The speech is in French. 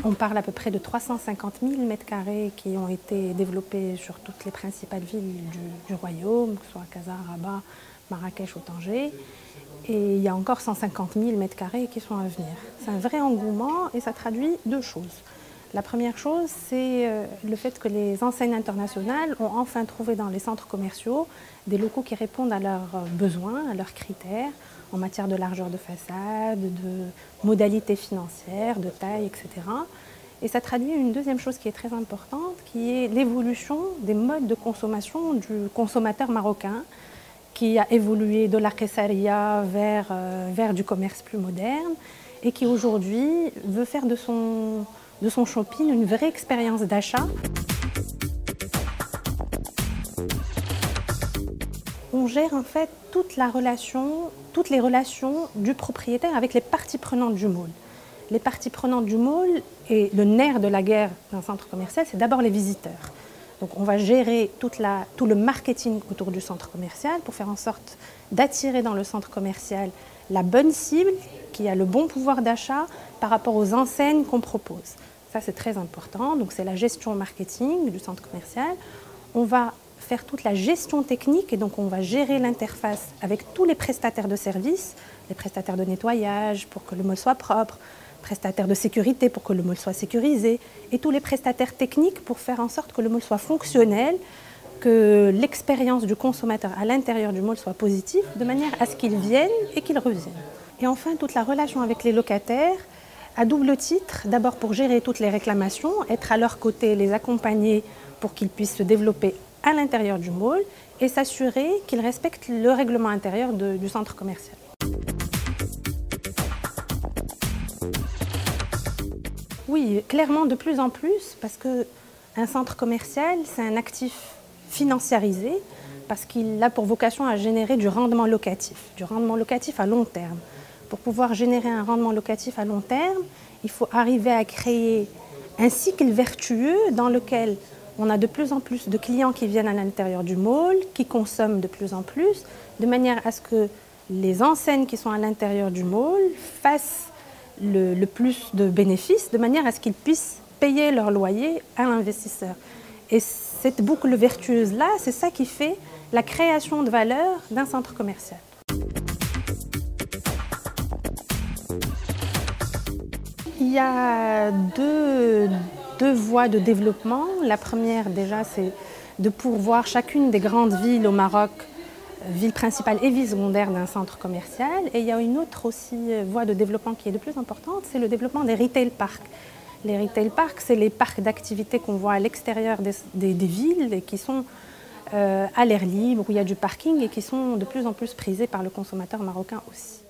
On parle à peu près de 350 000 m² qui ont été développés sur toutes les principales villes du royaume, que ce soit Casa, Rabat, Marrakech ou Tanger. Et il y a encore 150 000 m² qui sont à venir. C'est un vrai engouement et ça traduit deux choses. La première chose, c'est le fait que les enseignes internationales ont enfin trouvé dans les centres commerciaux des locaux qui répondent à leurs besoins, à leurs critères, en matière de largeur de façade, de modalités financières, de taille, etc. Et ça traduit une deuxième chose qui est très importante, qui est l'évolution des modes de consommation du consommateur marocain, qui a évolué de la kessaria vers du commerce plus moderne et qui aujourd'hui veut faire de son shopping une vraie expérience d'achat. On gère en fait toutes les relations du propriétaire avec les parties prenantes du mall. Les parties prenantes du mall et le nerf de la guerre d'un centre commercial, c'est d'abord les visiteurs. Donc on va gérer tout le marketing autour du centre commercial pour faire en sorte d'attirer dans le centre commercial la bonne cible qui a le bon pouvoir d'achat par rapport aux enseignes qu'on propose. Ça c'est très important, donc c'est la gestion marketing du centre commercial. On va faire toute la gestion technique et donc on va gérer l'interface avec tous les prestataires de services, les prestataires de nettoyage pour que le mall soit propre, prestataires de sécurité pour que le mall soit sécurisé et tous les prestataires techniques pour faire en sorte que le mall soit fonctionnel, que l'expérience du consommateur à l'intérieur du mall soit positive de manière à ce qu'il vienne et qu'il revienne. Et enfin toute la relation avec les locataires à double titre, d'abord pour gérer toutes les réclamations, être à leur côté, les accompagner pour qu'ils puissent se développer à l'intérieur du mall et s'assurer qu'ils respectent le règlement intérieur du centre commercial. Oui, clairement de plus en plus, parce qu'un centre commercial, c'est un actif financiarisé, parce qu'il a pour vocation à générer du rendement locatif à long terme. Pour pouvoir générer un rendement locatif à long terme, il faut arriver à créer un cycle vertueux dans lequel on a de plus en plus de clients qui viennent à l'intérieur du mall, qui consomment de plus en plus, de manière à ce que les enseignes qui sont à l'intérieur du mall fassent le plus de bénéfices, de manière à ce qu'ils puissent payer leur loyer à l'investisseur. Et cette boucle vertueuse-là, c'est ça qui fait la création de valeur d'un centre commercial. Il y a deux voies de développement. La première, déjà, c'est de pourvoir chacune des grandes villes au Maroc, ville principale et ville secondaire d'un centre commercial. Et il y a une autre aussi voie de développement qui est de plus importante, c'est le développement des retail parks. Les retail parks, c'est les parcs d'activités qu'on voit à l'extérieur des villes et qui sont à l'air libre, où il y a du parking et qui sont de plus en plus prisés par le consommateur marocain aussi.